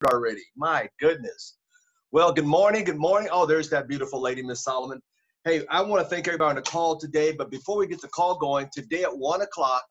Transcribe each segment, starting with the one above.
already. My goodness. Well, good morning. Good morning. Oh, there's that beautiful lady, Miss Solomon. Hey, I want to thank everybody on the call today. But before we get the call going, today at 1 o'clock,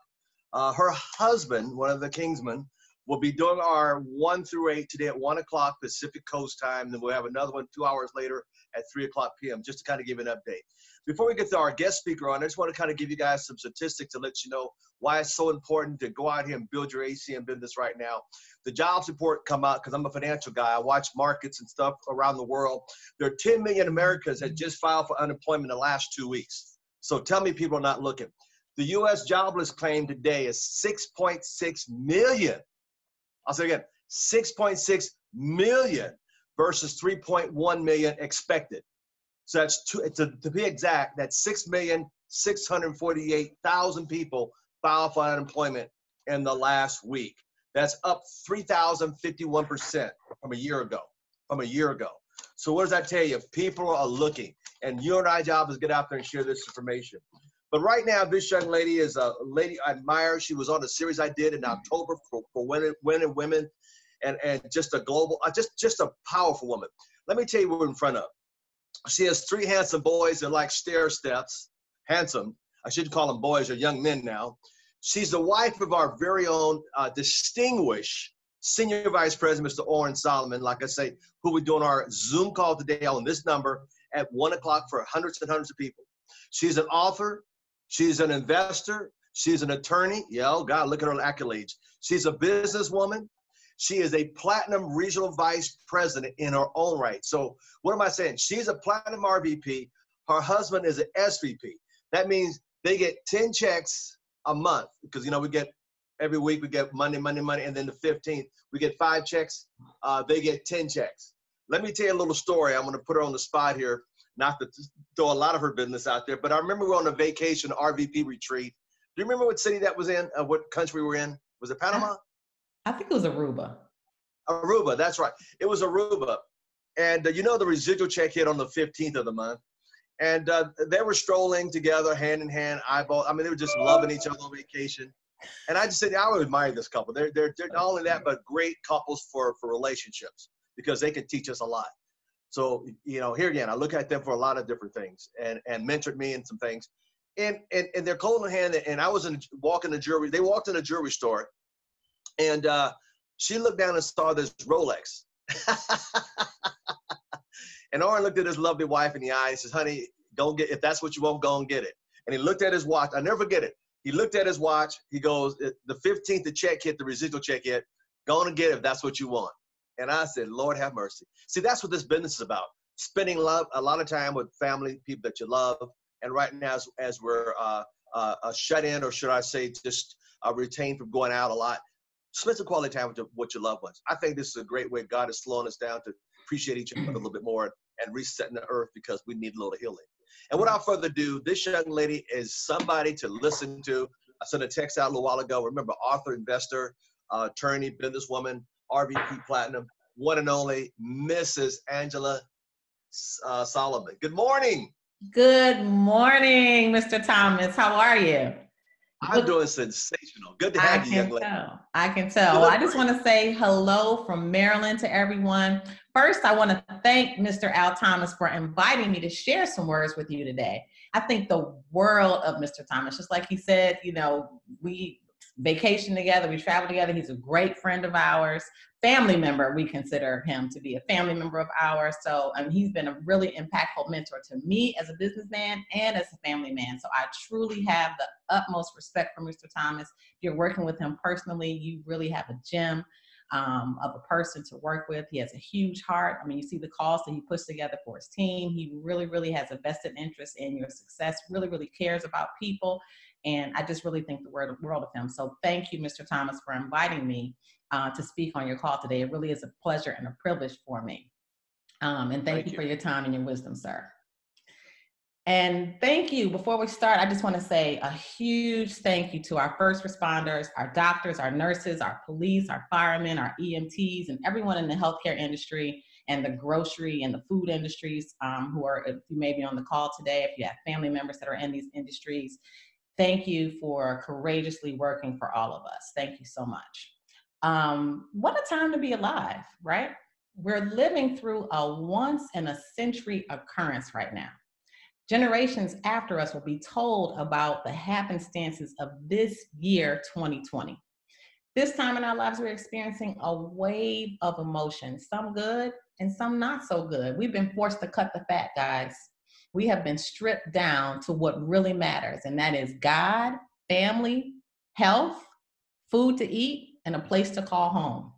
her husband, one of the Kingsmen, will be doing our 1 through 8 today at 1 o'clock Pacific Coast time. Then we'll have another one 2 hours later at 3 o'clock p.m. just to kind of give an update. Before we get to our guest speaker on, I just want to kind of give you guys some statistics to let you know why it's so important to go out here and build your ACM business right now. The jobs report come out because I'm a financial guy. I watch markets and stuff around the world. There are 10 million Americans that just filed for unemployment in the last 2 weeks. So tell me people are not looking. The U.S. jobless claim today is 6.6 million. I'll say again, 6.6 million versus 3.1 million expected. So that's to be exact, that's 6,648,000 people filed for unemployment in the last week. That's up 3,051% from a year ago. So what does that tell you? People are looking, and you and I job is get out there and share this information. But right now, this young lady is a lady I admire. She was on a series I did in October for women, and just a global, just a powerful woman. Let me tell you what we're in front of. She has 3 handsome boys. They're like stair steps. Handsome. I shouldn't call them boys. They're young men now. She's the wife of our very own distinguished Senior Vice President, Mr. Oren Solomon, like I say, who we're doing our Zoom call today on this number at 1 o'clock for hundreds and hundreds of people. She's an author. She's an investor. She's an attorney. Yeah, oh God, look at her accolades. She's a businesswoman. She is a platinum regional vice president in her own right. So what am I saying? She's a platinum RVP. Her husband is an SVP. That means they get 10 checks a month because, you know, we get every week, we get Monday, and then the 15th, we get 5 checks. They get 10 checks. Let me tell you a little story. I'm going to put her on the spot here, not to throw a lot of her business out there, but I remember we were on a vacation RVP retreat. Do you remember what city that was in, what country we were in? Was it Panama? I think it was Aruba. Aruba, that's right. It was Aruba. And you know the residual check hit on the 15th of the month. And they were strolling together, hand in hand, eyeball. I mean, they were just loving each other on vacation. And I just said, I would admire this couple. They're not only that, but great couples for relationships because they can teach us a lot. So, you know, here again, I look at them for a lot of different things and mentored me in some things. And they're cold in hand. And I was walking the jewelry. They walked in a jewelry store. And she looked down and saw this Rolex. And Oren looked at his lovely wife in the eye and says, honey, go get, if that's what you want, go and get it. And he looked at his watch. I never forget it. He looked at his watch. He goes, the 15th, the check hit, the residual check hit. Go and get it if that's what you want. And I said, Lord have mercy. See, that's what this business is about. Spending a lot of time with family, people that you love. And right now, as we're shut in, or should I say just retained from going out a lot, spend some quality time with your loved ones. I think this is a great way God is slowing us down to appreciate each other a little bit more and resetting the earth because we need a little healing. And without further ado, this young lady is somebody to listen to. I sent a text out a little while ago. Remember, author, investor, attorney, businesswoman, RVP Platinum, one and only Mrs. Angela Solomon. Good morning. Good morning, Mr. Thomas. How are you? I'm doing sensational. Good to have you, young lady. I can tell. Well, I just want to say hello from Maryland to everyone. First, I want to thank Mr. Al Thomas for inviting me to share some words with you today. I think the world of Mr. Thomas, just like he said, you know, we vacation together, we travel together. He's a great friend of ours, family member. We consider him to be a family member of ours. So he's been a really impactful mentor to me as a businessman and as a family man. So I truly have the utmost respect for Mr. Thomas. If you're working with him personally, you really have a gem of a person to work with. He has a huge heart. I mean, you see the calls that he puts together for his team. He really, really has a vested interest in your success, really, really cares about people. And I just really think the world of him. So thank you, Mr. Thomas, for inviting me to speak on your call today. It really is a pleasure and a privilege for me. And thank you for your time and your wisdom, sir. And thank you. Before we start, I just want to say a huge thank you to our first responders, our doctors, our nurses, our police, our firemen, our EMTs, and everyone in the healthcare industry and the grocery and the food industries who are, if you may be on the call today, if you have family members that are in these industries. Thank you for courageously working for all of us. Thank you so much. What a time to be alive, right? We're living through a once in a century occurrence right now. Generations after us will be told about the happenstances of this year, 2020. This time in our lives, we're experiencing a wave of emotions, some good and some not so good. We've been forced to cut the fat, guys. We have been stripped down to what really matters, and that is God, family, health, food to eat, and a place to call home.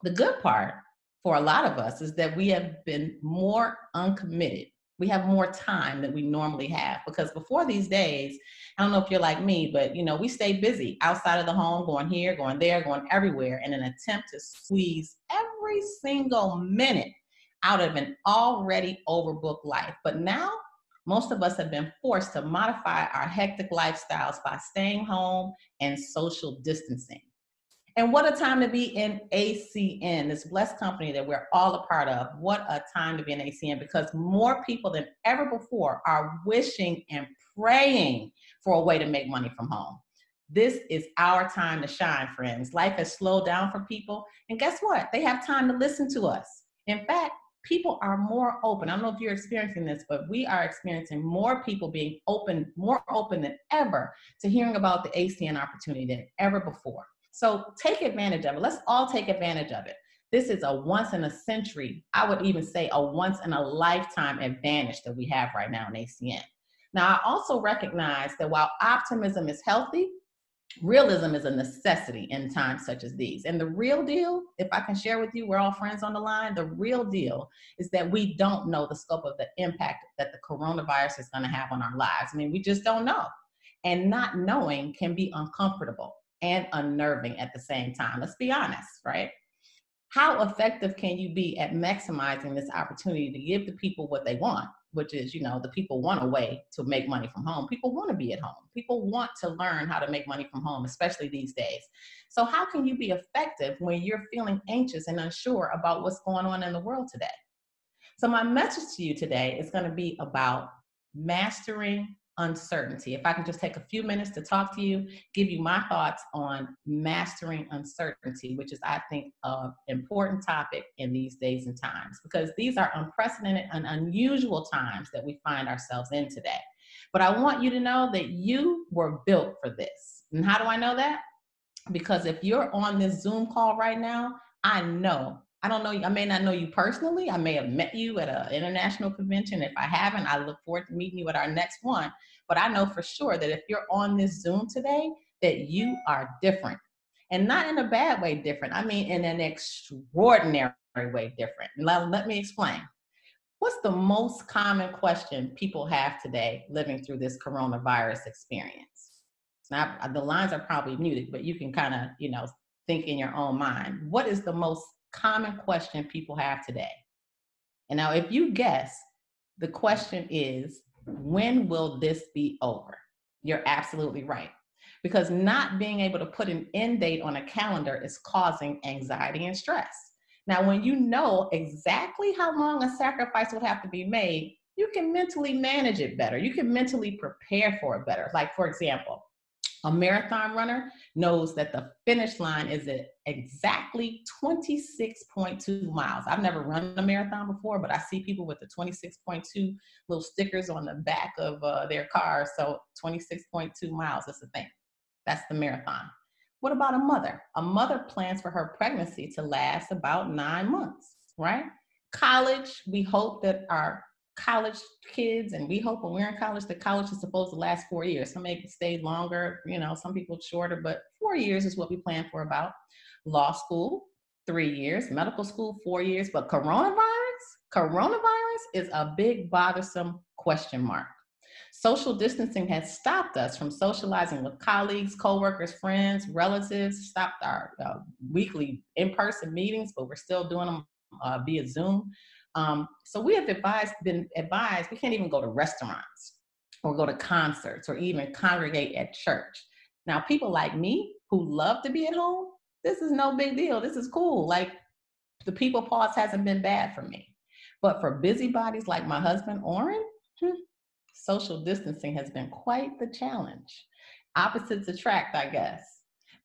The good part for a lot of us is that we have been more uncommitted. We have more time than we normally have, because before these days, I don't know if you're like me, but we stay busy outside of the home, going here, going there, going everywhere in an attempt to squeeze every single minute out of an already overbooked life. But now most of us have been forced to modify our hectic lifestyles by staying home and social distancing. And what a time to be in ACN, this blessed company that we're all a part of. What a time to be in ACN, because more people than ever before are wishing and praying for a way to make money from home. This is our time to shine, friends. Life has slowed down for people. And guess what? They have time to listen to us. In fact, people are more open. I don't know if you're experiencing this, but we are experiencing more people being open, more open than ever to hearing about the ACN opportunity than ever before. So take advantage of it. Let's all take advantage of it. This is a once in a century, I would even say a once in a lifetime advantage that we have right now in ACN. Now, I also recognize that while optimism is healthy, realism is a necessity in times such as these. And the real deal, if I can share with you, we're all friends on the line, the real deal is that we don't know the scope of the impact that the coronavirus is going to have on our lives. I mean, we just don't know. And not knowing can be uncomfortable and unnerving at the same time. Let's be honest, right? How effective can you be at maximizing this opportunity to give the people what they want, which is, the people want a way to make money from home. People want to be at home. People want to learn how to make money from home, especially these days. So how can you be effective when you're feeling anxious and unsure about what's going on in the world today? So my message to you today is going to be about mastering uncertainty. If I can just take a few minutes to talk to you, give you my thoughts on mastering uncertainty, which is, I think, an important topic in these days and times, because these are unprecedented and unusual times that we find ourselves in today. But I want you to know that you were built for this. And how do I know that? Because if you're on this Zoom call right now, I don't know, I may not know you personally. I may have met you at an international convention. If I haven't, I look forward to meeting you at our next one. But I know for sure that if you're on this Zoom today, that you are different. And not in a bad way different. I mean, in an extraordinary way different. Let me explain. What's the most common question people have today living through this coronavirus experience? Now, the lines are probably muted, but you can kind of, think in your own mind. What is the most common question people have today? And now, if you guess, the question is, when will this be over? You're absolutely right. Because not being able to put an end date on a calendar is causing anxiety and stress. Now, when you know exactly how long a sacrifice will have to be made, you can mentally manage it better. You can mentally prepare for it better. Like, for example, a marathon runner knows that the finish line is at exactly 26.2 miles. I've never run a marathon before, but I see people with the 26.2 little stickers on the back of their cars. So 26.2 miles is the thing. That's the marathon. What about a mother? A mother plans for her pregnancy to last about 9 months, right? College, we hope that our college kids, and we hope when we're in college, the college is supposed to last 4 years. Some may stay longer, some people shorter, but 4 years is what we plan for about. Law school, 3 years. Medical school, 4 years. But coronavirus is a big bothersome question mark. Social distancing has stopped us from socializing with colleagues, coworkers, friends, relatives, stopped our weekly in-person meetings, but we're still doing them via Zoom. So we have been advised we can't even go to restaurants or go to concerts or even congregate at church. Now, people like me who love to be at home, this is no big deal. This is cool. Like, the people pause hasn't been bad for me. But for busybodies like my husband, Orrin, social distancing has been quite the challenge. Opposites attract, I guess.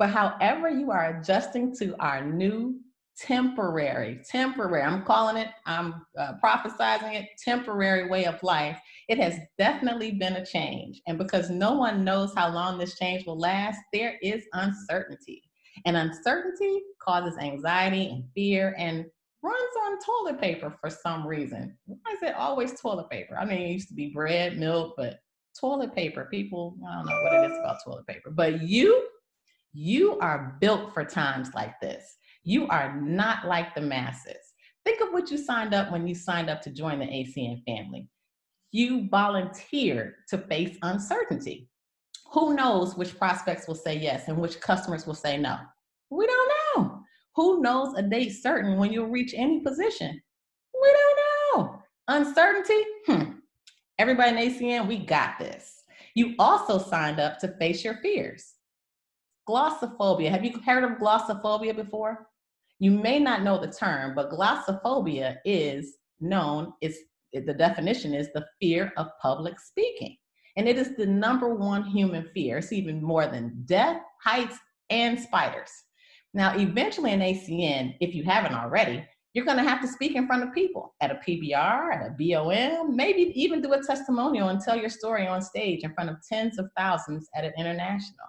But however you are adjusting to our new temporary, I'm calling it, I'm prophesizing it, temporary way of life, it has definitely been a change. And because no one knows how long this change will last, there is uncertainty. And uncertainty causes anxiety and fear and runs on toilet paper for some reason. Why is it always toilet paper? I mean, it used to be bread, milk, but toilet paper, people, I don't know what it is about toilet paper. But you are built for times like this. You are not like the masses. Think of what you signed up when you signed up to join the ACN family. You volunteered to face uncertainty. Who knows which prospects will say yes and which customers will say no? We don't know. Who knows a date certain when you'll reach any position? We don't know. Uncertainty? Everybody in ACN, we got this. You also signed up to face your fears. Glossophobia. Have you heard of glossophobia before? You may not know the term, but glossophobia is known, the definition is the fear of public speaking. And it is the number one human fear. It's even more than death, heights, and spiders. Now, eventually in ACN, if you haven't already, you're going to have to speak in front of people at a PBR, at a BOM, maybe even do a testimonial and tell your story on stage in front of tens of thousands at an international.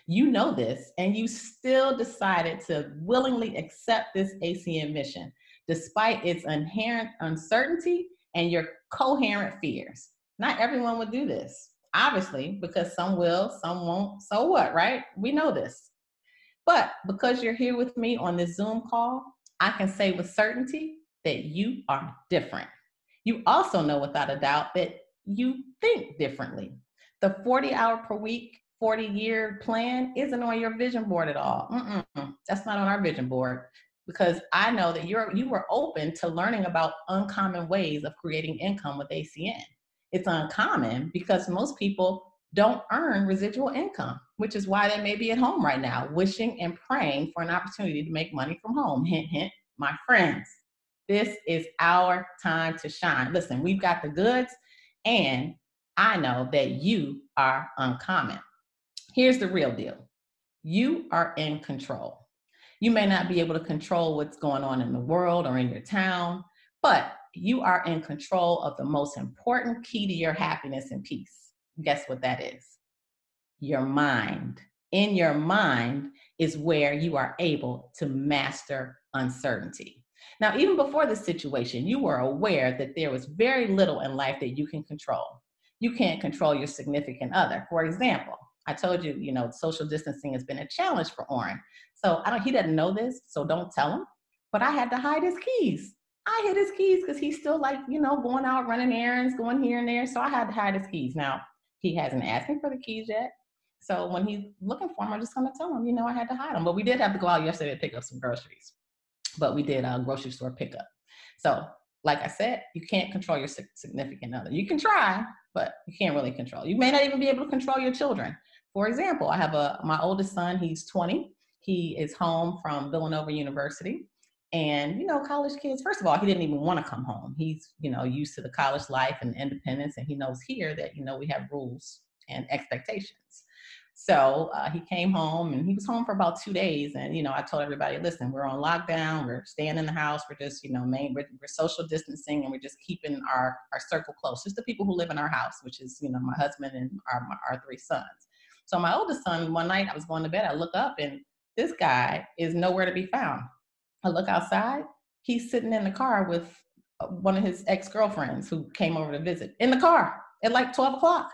You know this, and you still decided to willingly accept this ACN mission, despite its inherent uncertainty and your coherent fears. Not everyone would do this, obviously, because some will, some won't. So what, right? We know this. But because you're here with me on this Zoom call, I can say with certainty that you are different. You also know without a doubt that you think differently. The 40-hour per week, 40-year plan isn't on your vision board at all. That's not on our vision board, because I know that you were open to learning about uncommon ways of creating income with ACN. It's uncommon because most people don't earn residual income, which is why they may be at home right now, wishing and praying for an opportunity to make money from home. Hint, hint, my friends, this is our time to shine. Listen, we've got the goods, and I know that you are uncommon. Here's the real deal. You are in control. You may not be able to control what's going on in the world or in your town, but you are in control of the most important key to your happiness and peace. Guess what that is? Your mind. In your mind is where you are able to master uncertainty. Now, even before this situation, you were aware that there was very little in life that you can control. You can't control your significant other. For example, I told you, social distancing has been a challenge for Oren. So he doesn't know this, so don't tell him. But I had to hide his keys. I hid his keys because he's still going out running errands, going here and there. So I had to hide his keys. Now, he hasn't asked me for the keys yet. So when he's looking for them, I'm just going to tell him, I had to hide them. But we did have to go out yesterday to pick up some groceries. But we did a grocery store pickup. So like I said, you can't control your significant other. You can try, but you can't really control. You may not even be able to control your children. For example, I have my oldest son, he's 20. He is home from Villanova University. And, college kids, first of all, he didn't even want to come home. He's, used to the college life and independence. And he knows here that, we have rules and expectations. So he came home, and he was home for about 2 days. And, I told everybody, listen, we're on lockdown. We're staying in the house. We're just, we're social distancing, and we're just keeping our circle close. Just the people who live in our house, which is, my husband and our 3 sons. So my oldest son, one night I was going to bed, I look up, and this guy is nowhere to be found. I look outside, he's sitting in the car with one of his ex-girlfriends who came over to visit, in the car at 12 o'clock.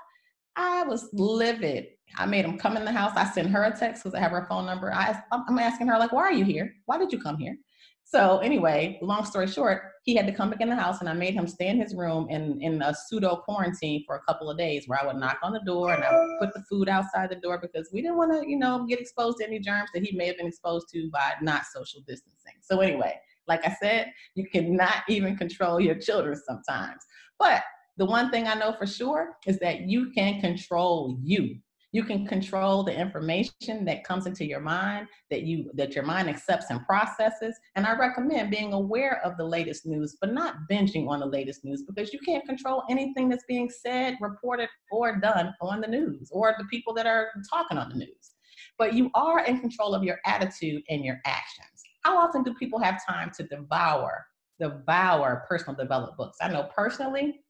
I was livid. I made him come in the house. I sent her a text because I have her phone number. I'm asking her, why are you here? Why did you come here? So anyway, long story short, he had to come back in the house, and I made him stay in his room in a pseudo quarantine for a couple of days, where I would knock on the door and I would put the food outside the door, because we didn't want to, get exposed to any germs that he may have been exposed to by not social distancing. So anyway, like I said, you cannot even control your children sometimes. But the one thing I know for sure is that you can control you. You can control the information that comes into your mind, that your mind accepts and processes. And I recommend being aware of the latest news, but not binging on the latest news, because you can't control anything that's being said, reported, or done on the news, or the people that are talking on the news. but you are in control of your attitude and your actions. How often do people have time to devour personal development books? I know personally,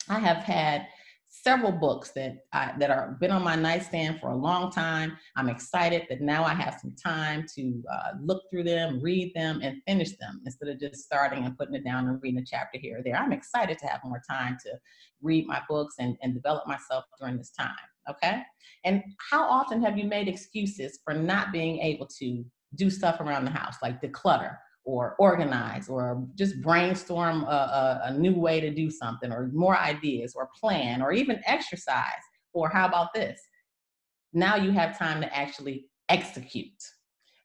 I have had several books that are been on my nightstand for a long time. I'm excited that now I have some time to look through them, read them, and finish them instead of just starting and putting it down and reading a chapter here or there. I'm excited to have more time to read my books and develop myself during this time. Okay. And how often have you made excuses for not being able to do stuff around the house, like declutter or organize or just brainstorm a new way to do something, or more ideas, or plan, or even exercise? Or how about this? Now you have time to actually execute.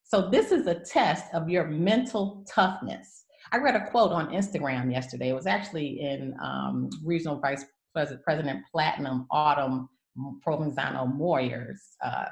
So this is a test of your mental toughness. I read a quote on Instagram yesterday. It was actually in Regional Vice President Platinum Autumn Provenzano Moyer's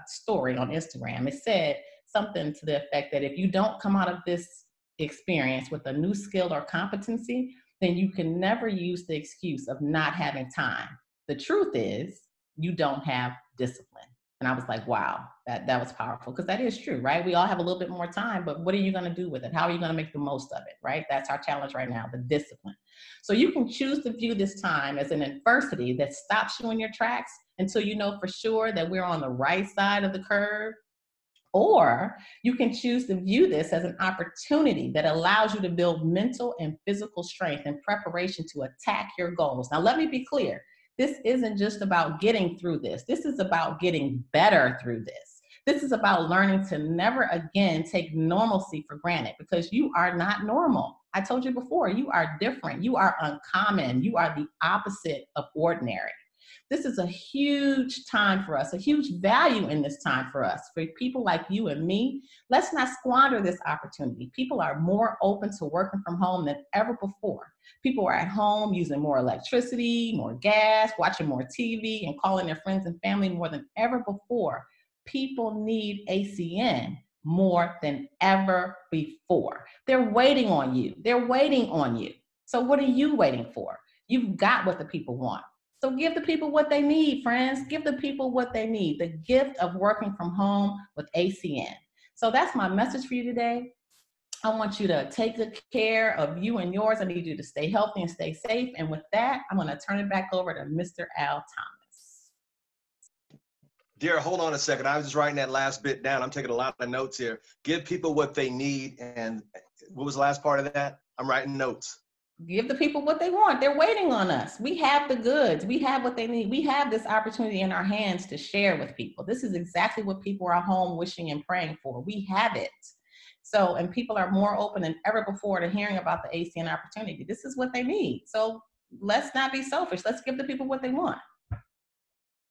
story on Instagram. It said something to the effect that if you don't come out of this experience with a new skill or competency, then you can never use the excuse of not having time. The truth is, you don't have discipline. And I was like, wow, that was powerful, because that is true, right? We all have a little bit more time, but what are you going to do with it? How are you going to make the most of it, right? That's our challenge right now, the discipline. So you can choose to view this time as an adversity that stops you in your tracks until you know for sure that we're on the right side of the curve. Or you can choose to view this as an opportunity that allows you to build mental and physical strength in preparation to attack your goals. Now, let me be clear. This isn't just about getting through this. This is about getting better through this. This is about learning to never again take normalcy for granted, because you are not normal. I told you before, you are different. You are uncommon. You are the opposite of ordinary. This is a huge time for us, a huge value in this time for us. For people like you and me, let's not squander this opportunity. People are more open to working from home than ever before. People are at home using more electricity, more gas, watching more TV, and calling their friends and family more than ever before. People need ACN more than ever before. They're waiting on you. They're waiting on you. So what are you waiting for? You've got what the people want. So give the people what they need, friends. Give the people what they need, the gift of working from home with ACN. So that's my message for you today. I want you to take good care of you and yours. I need you to stay healthy and stay safe. And with that, I'm going to turn it back over to Mr. Al Thomas. Dear, hold on a second. I was just writing that last bit down. I'm taking a lot of notes here. Give people what they need. And what was the last part of that? I'm writing notes. Give the people what they want. They're waiting on us. We have the goods. We have what they need. We have this opportunity in our hands to share with people. This is exactly what people are home wishing and praying for. We have it. So, and people are more open than ever before to hearing about the ACN opportunity. This is what they need. So let's not be selfish. Let's give the people what they want.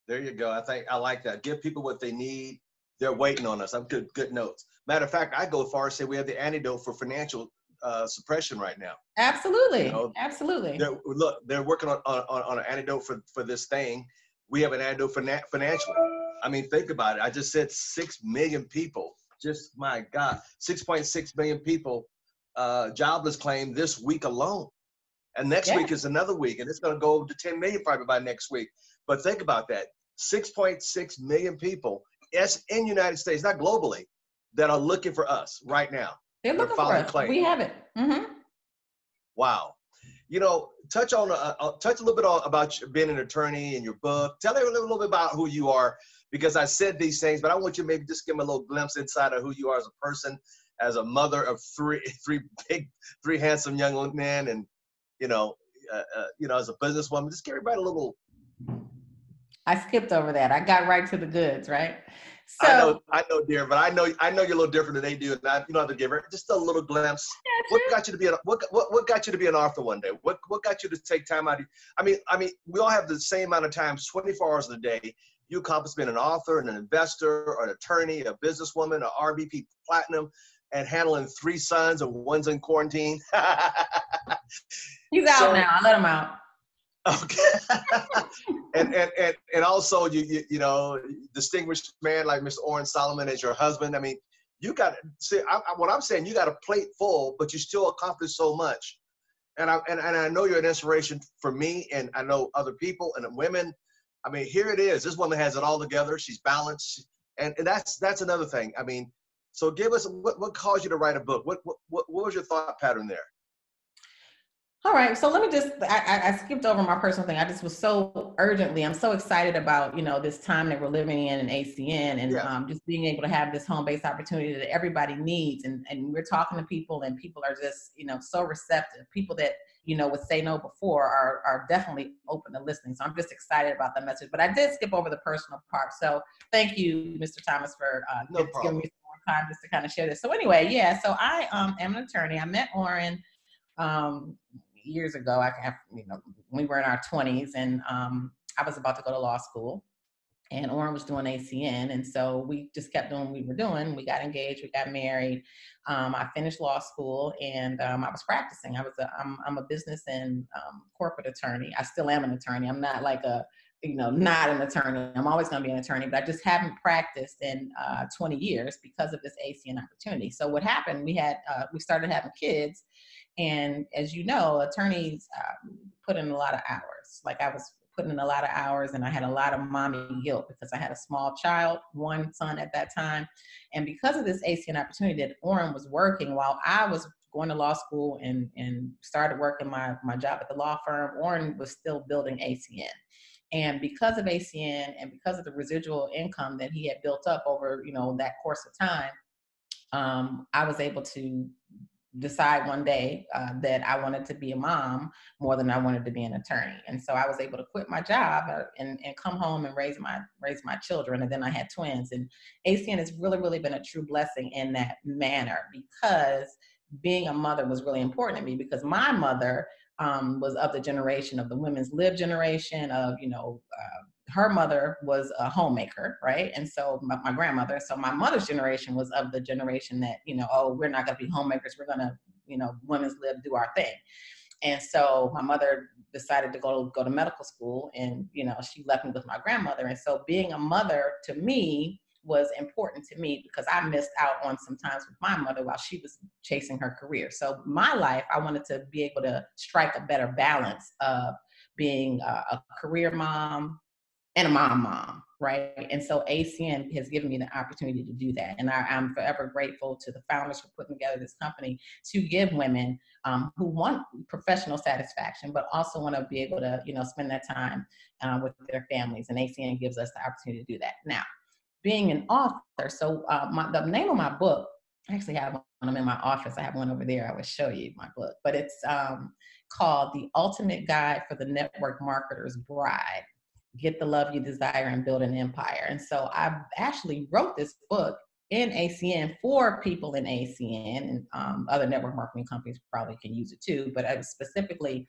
There you go. I like that. Give people what they need. They're waiting on us. I'm good notes. Matter of fact, I go as far as say we have the antidote for financial suppression right now. Absolutely. You know, absolutely. They're working on an antidote for this thing. We have an antidote for financially. I mean, think about it. I just said 6 million people. Just, my God, 6.6 million people jobless claim this week alone. And next week is another week. And it's going to go to 10 million probably by next week. But think about that. 6.6 million people in the United States, not globally, that are looking for us right now. They're looking for us. We have it. Mm-hmm. Wow. You know, touch a little bit about being an attorney and your book. Tell everyone a little bit about who you are, because I said these things, but I want you to maybe just give them a little glimpse inside of who you are as a person, as a mother of three handsome young men, and as a businesswoman. Just give everybody a little. I skipped over that. I got right to the goods, right? So I know, dear, but I know you're a little different than they do, and you don't have to give her just a little glimpse. What got you to be what got you to be an author one day? What got you to take time out? I mean, we all have the same amount of time, 24 hours a day. You accomplish being an author and an investor, or an attorney, a businesswoman, an RVP Platinum, and handling 3 sons and one's in quarantine. He's out now. I let him out. Okay. and also you know, distinguished man like Mr. Oren Solomon as your husband. I mean, you got see what I'm saying. You got a plate full, but you still accomplish so much. And I know you're an inspiration for me, and I know other people and women. I mean, here it is. This woman has it all together. She's balanced. And that's another thing. I mean, so give us what caused you to write a book? What was your thought pattern there? All right, so let me just, I skipped over my personal thing. I just was so urgently, I'm so excited about, this time that we're living in ACN, and Yeah. just being able to have this home-based opportunity that everybody needs. And we're talking to people, and people are just, so receptive. People that, would say no before are definitely open to listening. So I'm just excited about that message. But I did skip over the personal part. So thank you, Mr. Thomas, for No giving problem. me some more time just to kind of share this. So anyway, yeah, so I am an attorney. I met Oren years ago. We were in our 20s, and I was about to go to law school, and Oren was doing ACN. And so we just kept doing what we were doing. We got engaged, we got married. I finished law school, and I was practicing. I'm a business and corporate attorney. I still am an attorney. I'm not like not an attorney. I'm always going to be an attorney, but I just haven't practiced in 20 years because of this ACN opportunity. So what happened, we started having kids. And as you know, attorneys put in a lot of hours. Like I was putting in a lot of hours, and I had a lot of mommy guilt because I had a small child, one son at that time. And because of this ACN opportunity that Oren was working while I was going to law school and started working my job at the law firm, Oren was still building ACN. And because of ACN and because of the residual income that he had built up over, that course of time, I was able to decide one day that I wanted to be a mom more than I wanted to be an attorney. And so I was able to quit my job and come home and raise my children. And then I had twins. And ACN has really, really been a true blessing in that manner, because being a mother was really important to me, because my mother was of the generation of the women's lib generation of, her mother was a homemaker, right? And so my grandmother, so my mother's generation was of the generation that, oh, we're not going to be homemakers. We're going to, women's lib, do our thing. And so my mother decided to go to medical school, and, she left me with my grandmother. And so being a mother to me was important to me, because I missed out on some times with my mother while she was chasing her career. So my life, I wanted to be able to strike a better balance of being a career mom and a mom, right? And so ACN has given me the opportunity to do that. And I'm forever grateful to the founders for putting together this company to give women who want professional satisfaction, but also want to be able to, spend that time with their families. And ACN gives us the opportunity to do that. Now, being an author, so the name of my book, I actually have one. I'm in my office. I have one over there. I will show you my book, but it's called The Ultimate Guide for the Network Marketer's Bride: Get the Love You Desire and Build an Empire. And so I actually wrote this book in ACN for people in ACN, and other network marketing companies probably can use it too, but I was specifically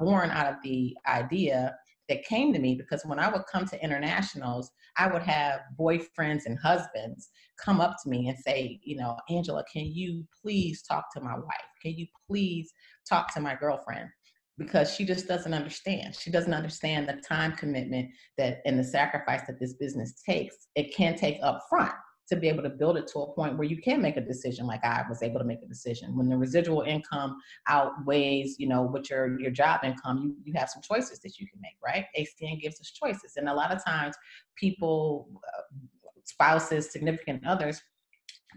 born out of the idea that came to me, because when I would come to internationals, I would have boyfriends and husbands come up to me and say, Angela, can you please talk to my wife? Can you please talk to my girlfriend? Because she just doesn't understand. She doesn't understand the time commitment that and the sacrifice that this business takes. It can take up front to be able to build it to a point where you can make a decision, like I was able to make a decision. When the residual income outweighs, with your job income, you have some choices that you can make, right? ACN gives us choices. And a lot of times people, spouses, significant others,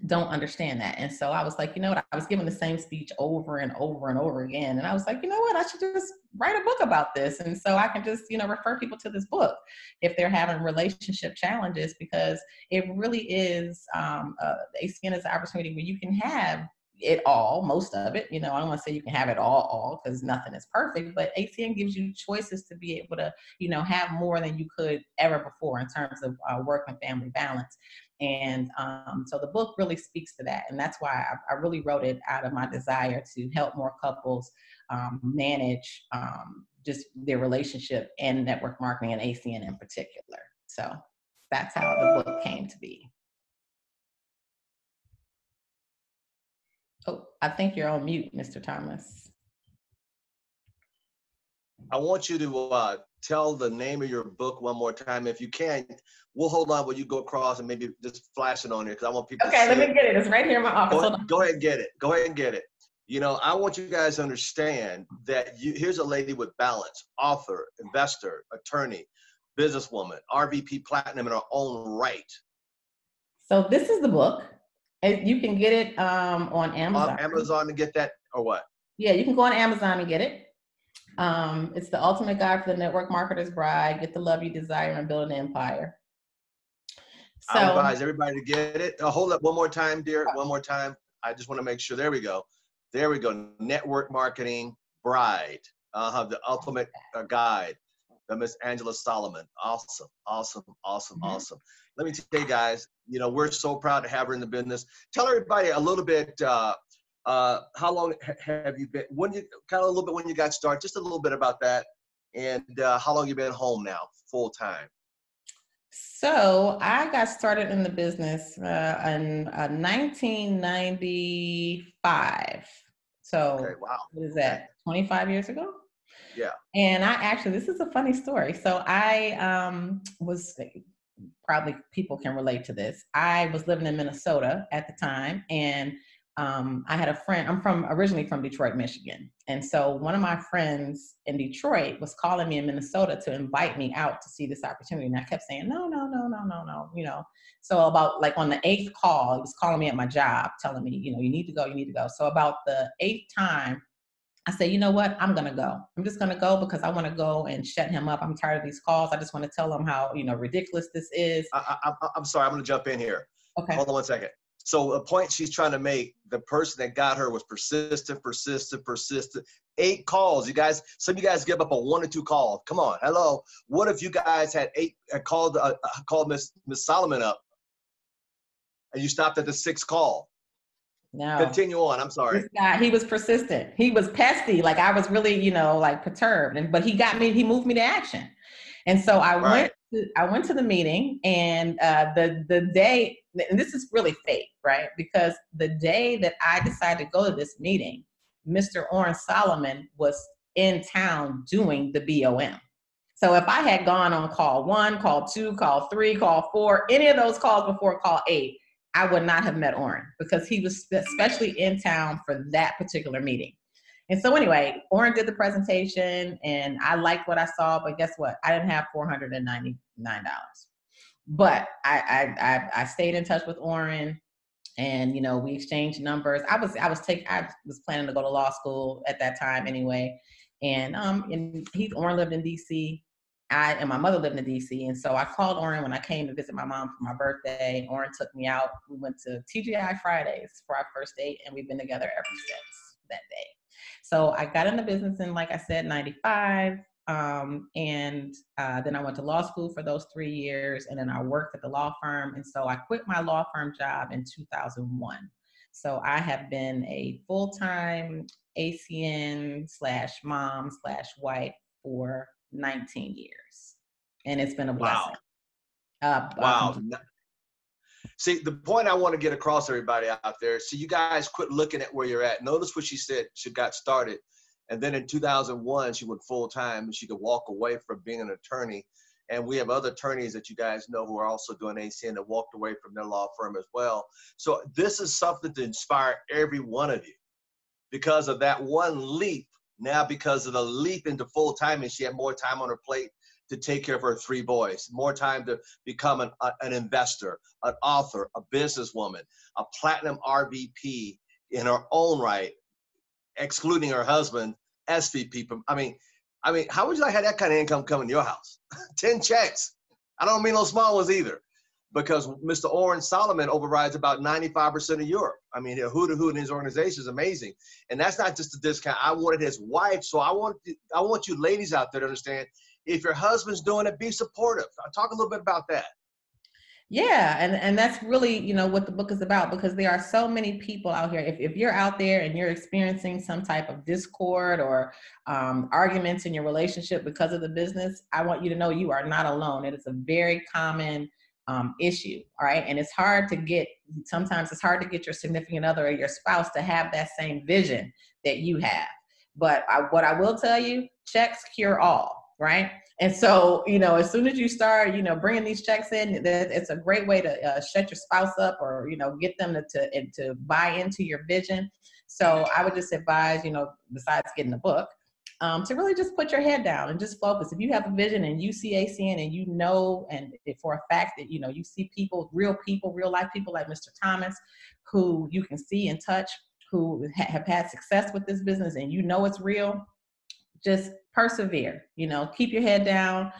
don't understand that. And so I was like, I was giving the same speech over and over and over again. And I was like, I should just write a book about this. And so I can just, refer people to this book if they're having relationship challenges, because it really is, ACN is an opportunity where you can have it all, most of it. I don't want to say you can have it all, because nothing is perfect, but ACN gives you choices to be able to, have more than you could ever before in terms of work and family balance. And so the book really speaks to that. And that's why I really wrote it out of my desire to help more couples manage just their relationship and network marketing, and ACN in particular. So that's how the book came to be. Oh, I think you're on mute, Mr. Thomas. I want you to tell the name of your book one more time. If you can, we'll hold on while you go across and maybe just flash it on here, because I want people to see it. Okay, let me get it. It's right here in my office. Go ahead and get it. Go ahead and get it. I want you guys to understand that here's a lady with balance: author, investor, attorney, businesswoman, RVP Platinum in her own right. So this is the book. You can get it on On Amazon. Amazon to get that, or what? Yeah, you can go on Amazon and get it. It's the ultimate guide for the network marketer's bride. Get the love you desire and build an empire. I So advise everybody to get it. Hold up one more time, dear. One more time. I just want to make sure. There we go. There we go. Network Marketing Bride. The ultimate guide. Miss Angela Solomon. Awesome. Awesome. Awesome. Mhm. Awesome. Let me tell you guys, we're so proud to have her in the business. Tell everybody a little bit, how long have you been, a little bit when you got started, just a little bit about that, and how long you been home now, full time? So I got started in the business in 1995. So Okay, wow. what is Okay. that? 25 years ago? Yeah. And this is a funny story. So I probably people can relate to this. I was living in Minnesota at the time, and I had a friend. I'm originally from Detroit, Michigan, and so one of my friends in Detroit was calling me in Minnesota to invite me out to see this opportunity, and I kept saying no, no, no, no, no, no. So about like on the 8th call, he was calling me at my job, telling me, you need to go, you need to go. So about the 8th time, I said, you know what? I'm going to go. I'm just going to go because I want to go and shut him up. I'm tired of these calls. I just want to tell him how, ridiculous this is. I'm sorry. I'm going to jump in here. Okay. Hold on one second. So the point she's trying to make, the person that got her was persistent. 8 calls. You guys, some of you guys give up on 1 or 2 calls. Come on. Hello. What if you guys had 8, called Miss Solomon up and you stopped at the 6th call? No. Continue on. I'm sorry. This guy, he was persistent. He was pesky. Like I was really, like perturbed. But he moved me to action. And so I went to the meeting, and the day, and this is really fate, right? Because the day that I decided to go to this meeting, Mr. Oren Solomon was in town doing the BOM. So if I had gone on call 1, call 2, call 3, call 4, any of those calls before call 8, I would not have met Oren because he was especially in town for that particular meeting. And so anyway, Oren did the presentation and I liked what I saw, but guess what? I didn't have $499. But I stayed in touch with Oren, and we exchanged numbers. I was planning to go to law school at that time anyway. And Oren lived in DC. And my mother lived in DC. And so I called Oren when I came to visit my mom for my birthday. Oren took me out. We went to TGI Fridays for our first date, and we've been together ever since that day. So I got into business in, like I said, 95. Then I went to law school for those 3 years, and then I worked at the law firm. And so I quit my law firm job in 2001. So I have been a full-time ACN/mom/wife for 19 years. And it's been a blessing. Wow. See, the point I want to get across, everybody out there, so you guys quit looking at where you're at. Notice what she said. She got started. And then in 2001, she went full time and she could walk away from being an attorney. And we have other attorneys that you guys know who are also doing ACN that walked away from their law firm as well. So this is something to inspire every one of you because of that one leap. Now, because of the leap into full time, and she had more time on her plate to take care of her 3 boys, more time to become an investor, an author, a businesswoman, a platinum RVP in her own right, excluding her husband, SVP. I mean, how would you like have that kind of income coming to your house? 10 checks. I don't mean those small ones either, because Mr. Oren Solomon overrides about 95% of Europe. I mean, who to who in his organization is amazing. And that's not just a discount. I wanted his wife. So I want you ladies out there to understand, if your husband's doing it, be supportive. I'll talk a little bit about that. Yeah, and that's really, what the book is about, because there are so many people out here. If you're out there and you're experiencing some type of discord or arguments in your relationship because of the business, I want you to know you are not alone. It is a very common issue, all right? And sometimes it's hard to get your significant other or your spouse to have that same vision that you have. But what I will tell you, checks cure all, right? And so, as soon as you start, bringing these checks in, it's a great way to shut your spouse up or, get them to buy into your vision. So I would just advise, besides getting the book, to really just put your head down and just focus. If you have a vision and you see ACN and you know, and for a fact that, you know, you see people, real life people like Mr. Thomas, who you can see and touch, who have had success with this business, and you know it's real, just persevere, you know, keep your head down,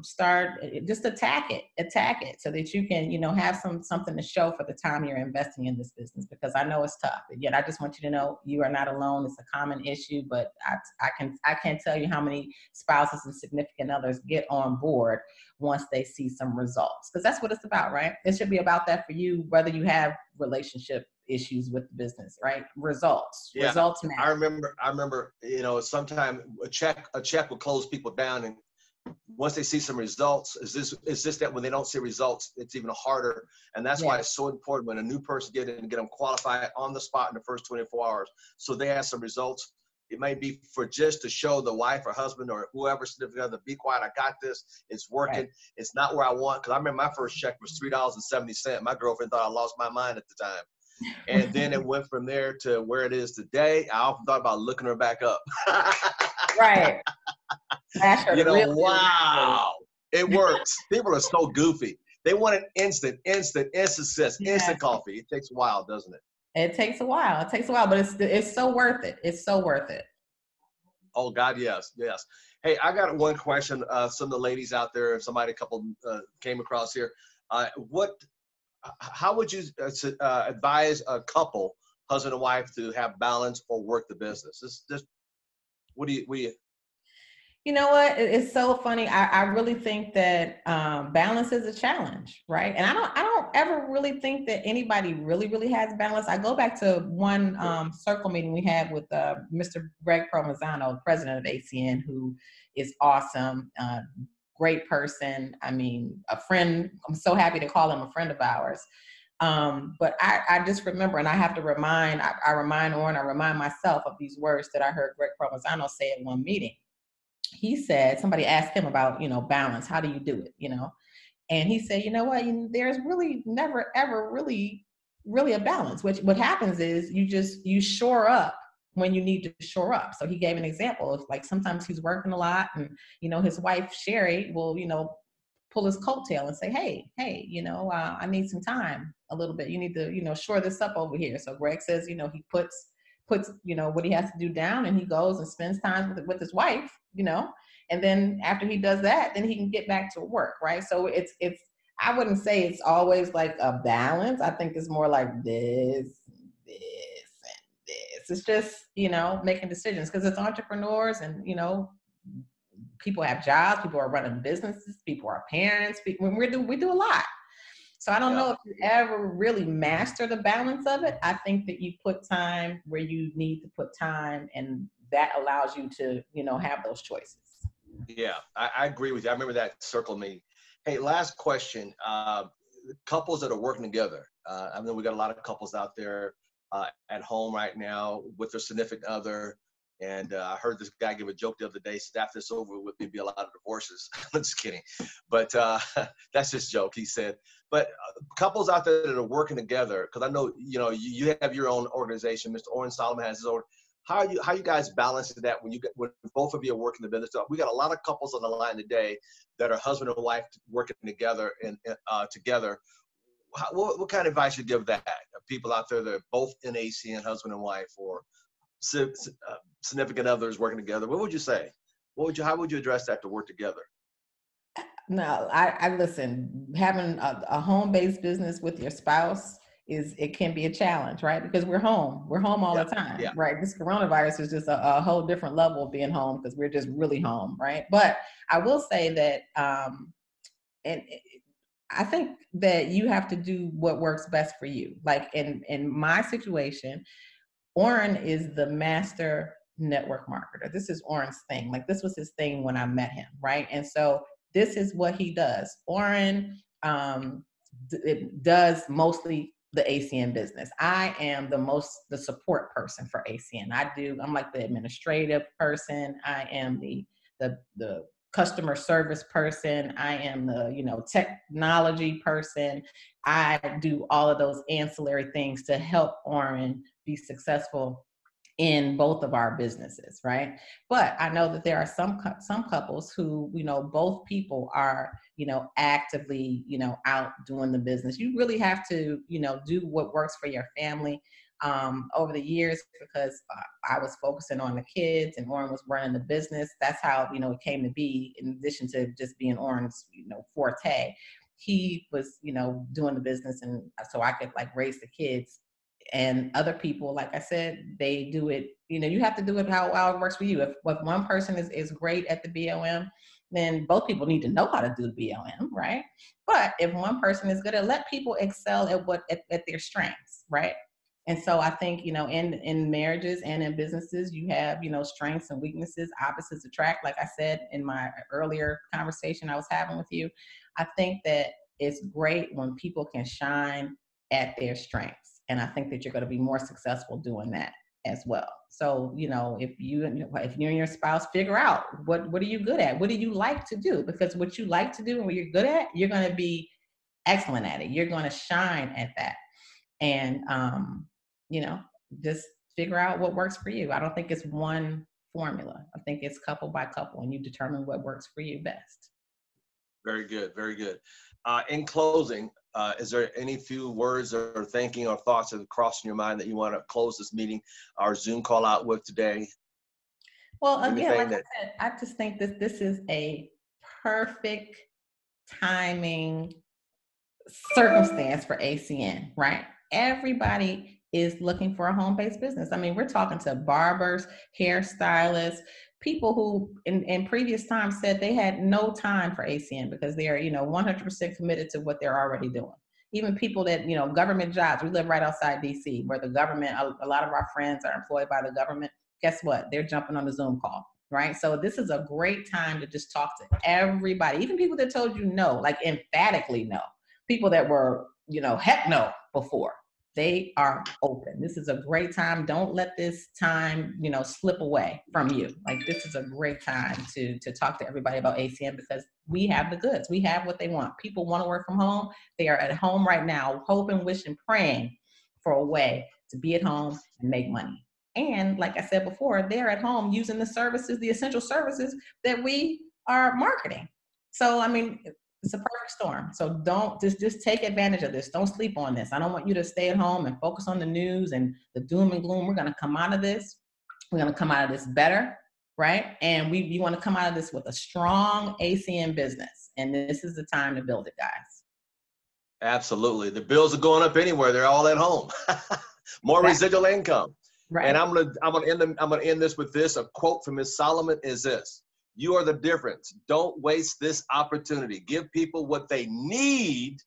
just attack it so that you can, you know, have something to show for the time you're investing in this business, because I know it's tough. And yet I just want you to know you are not alone. It's a common issue, but I can't tell you how many spouses and significant others get on board once they see some results, because that's what it's about, right? It should be about that for you, whether you have relationship issues with the business, right? Results matter. I remember, you know, sometimes a check will close people down, and once they see some results, is this that when they don't see results, it's even harder. And that's why it's so important when a new person get in and get them qualified on the spot in the first 24 hours. So they have some results. It might be for just to show the wife or husband or whoever significant other, be quiet, I got this, it's working. Right. It's not where I want. Cause I remember my first check was $3.70. My girlfriend thought I lost my mind at the time. And then it went from there to where it is today. I often thought about looking her back up. Right. You know, wow, it works. People are so goofy. They want it instant success, instant coffee. It takes a while, doesn't it? It takes a while. But it's so worth it. It's so worth it. Oh God, yes. Hey, I got one question. Some of the ladies out there, if somebody, a couple came across here, how would you advise a couple, husband and wife, to have balance or work the business? What do you? You know what? It's so funny. I really think that balance is a challenge, right? And I don't ever really think that anybody really has balance. I go back to one circle meeting we had with Mr. Greg Provenzano, president of ACN, who is awesome, great person. I mean, a friend. I'm so happy to call him a friend of ours. But I just remember, and I have to remind Orrin, I remind myself of these words that I heard Greg Provenzano say at one meeting. He said, somebody asked him about, you know, balance. How do you do it? You know? And he said, you know what, there's really never, ever really a balance. What happens is you shore up when you need to shore up. So he gave an example of, like, sometimes he's working a lot, and, you know, his wife, Sherry, will, you know, pull his coattail and say, hey, you know, I need some time a little bit. You need to, you know, shore this up over here. So Greg says, you know, he puts, you know, what he has to do down, and he goes and spends time with his wife, you know, and then after he does that, then he can get back to work. Right. So it's, I wouldn't say it's always like a balance. I think it's more like this, and this. It's just, you know, making decisions, because it's entrepreneurs, and, you know, people have jobs, people are running businesses, people are parents, we do a lot. So I don't know if you ever really master the balance of it. I think that you put time where you need to put time, and that allows you to, you know, have those choices. Yeah, I agree with you. I remember that circle meeting. Hey, last question. Couples that are working together. I know we got a lot of couples out there at home right now with their significant other. And I heard this guy give a joke the other day, said after it's over with, there'd be a lot of divorces. I'm just kidding. But that's just a joke, he said. But couples out there that are working together, because I know, you know, you have your own organization. Mr. Orrin Solomon has his own. How you guys balancing that when both of you are working the business? We got a lot of couples on the line today that are husband and wife working together and together. What kind of advice you give that people out there that are both in ACN, husband and wife, or significant others working together? What would you say? How would you address that to work together? No, I listen, having a home-based business with your spouse it can be a challenge, right? Because we're home all the time, right? This coronavirus is just a whole different level of being home, because we're just really home, right? But I will say that, I think that you have to do what works best for you. Like in my situation, Orrin is the master network marketer. This is Orrin's thing. Like, this was his thing when I met him, right? And so this is what he does. Orrin does mostly the ACN business. I am the support person for ACN. I'm like the administrative person. I am the customer service person. I am the, you know, technology person. I do all of those ancillary things to help Orrin be successful in both of our businesses, right? But I know that there are some couples who, both people are, actively, out doing the business. You really have to, do what works for your family. Over the years, because I was focusing on the kids and Orrin was running the business. That's how, it came to be, in addition to just being Orrin's, forte. He was, doing the business, and so I could like raise the kids. And other people, like I said, they do it, you have to do it how it works for you. If one person is great at the BOM, then both people need to know how to do the BOM, right? But if one person is good, let people excel at their strengths, right? And so I think, in marriages and in businesses, you have, strengths and weaknesses, opposites attract. Like I said in my earlier conversation I was having with you, I think that it's great when people can shine at their strengths. And I think that you're going to be more successful doing that as well. So, if you and your spouse figure out what are you good at? What do you like to do? Because what you like to do and what you're good at, you're going to be excellent at it. You're going to shine at that. And, just figure out what works for you. I don't think it's one formula. I think it's couple by couple, and you determine what works for you best. Very good. Very good. In closing, is there any few words or thinking or thoughts that are crossing your mind that you want to close this meeting, our Zoom call out with today? Well, again, like I said, I just think that this is a perfect timing circumstance for ACN, right? Everybody is looking for a home-based business. I mean, we're talking to barbers, hairstylists, people who in previous times said they had no time for ACN because they are, 100% committed to what they're already doing. Even people that, government jobs, we live right outside DC, where the government, a lot of our friends are employed by the government. Guess what? They're jumping on the Zoom call, right? So this is a great time to just talk to everybody, even people that told you no, like emphatically no. People that were, heck no before. They are open. This is a great time. Don't let this time, slip away from you. Like, this is a great time to talk to everybody about ACN, because we have the goods. We have what they want. People want to work from home. They are at home right now, hoping, wishing, praying for a way to be at home and make money. And like I said before, they're at home using the services, the essential services that we are marketing. So, I mean, it's a perfect storm. So don't just take advantage of this. Don't sleep on this. I don't want you to stay at home and focus on the news and the doom and gloom. We're going to come out of this. We're going to come out of this better, right? And we want to come out of this with a strong ACN business. And this is the time to build it, guys. Absolutely. The bills are going up anywhere. They're all at home. More residual income. Right. And I'm gonna end this with this. A quote from Ms. Solomon is this: "You are the difference. Don't waste this opportunity. Give people what they need.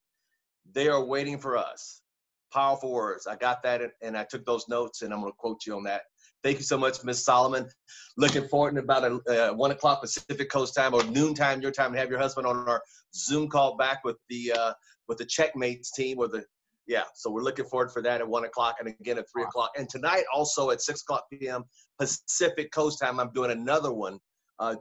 They are waiting for us." Powerful words. I got that, and I took those notes, and I'm going to quote you on that. Thank you so much, Ms. Solomon. Looking forward to about 1 o'clock Pacific Coast time, or noontime your time, to have your husband on our Zoom call back with the Checkmates team, so we're looking forward for that at 1 o'clock, and again at 3 o'clock. And tonight also at 6 o'clock p.m. Pacific Coast time, I'm doing another one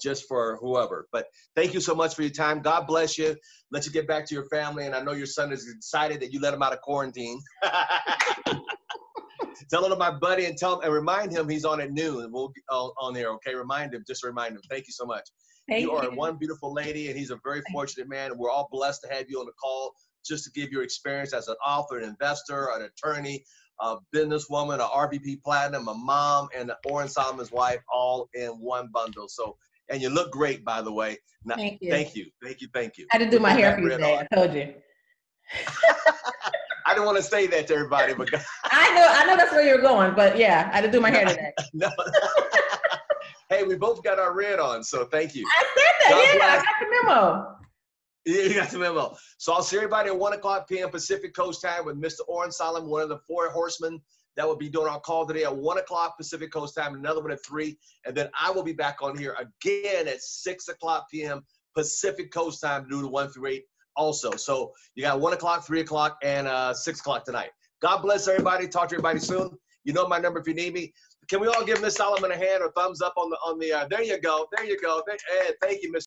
just for whoever. But thank you so much for your time. God bless you. Let you get back to your family. And I know your son is excited that you let him out of quarantine. Tell it to my buddy and remind him he's on at noon, and we'll be on there. Okay. Remind him. Thank you so much. You are one beautiful lady, and he's a very fortunate man. And we're all blessed to have you on the call, just to give your experience as an author, an investor, an attorney, a businesswoman, a RVP Platinum, a mom, and Orrin Solomon's wife, all in one bundle. So, and you look great, by the way. Now, thank you. I had to do my hair for you today. I told you. I didn't want to say that to everybody, but I know that's where you're going, but yeah, I had to do my hair today. No. Hey, we both got our red on, so thank you. I said that. I got the memo. Yeah, you got the memo. So I'll see everybody at 1 o'clock p.m. Pacific Coast time with Mr. Orrin Solomon, one of the 4 horsemen that will be doing our call today at 1 o'clock Pacific Coast time, another one at 3. And then I will be back on here again at 6 o'clock p.m. Pacific Coast time to do the 1 through 8 also. So you got 1 o'clock, 3 o'clock, and 6 o'clock tonight. God bless everybody. Talk to everybody soon. You know my number if you need me. Can we all give Ms. Solomon a hand or thumbs up on the there you go. Hey, thank you, Ms.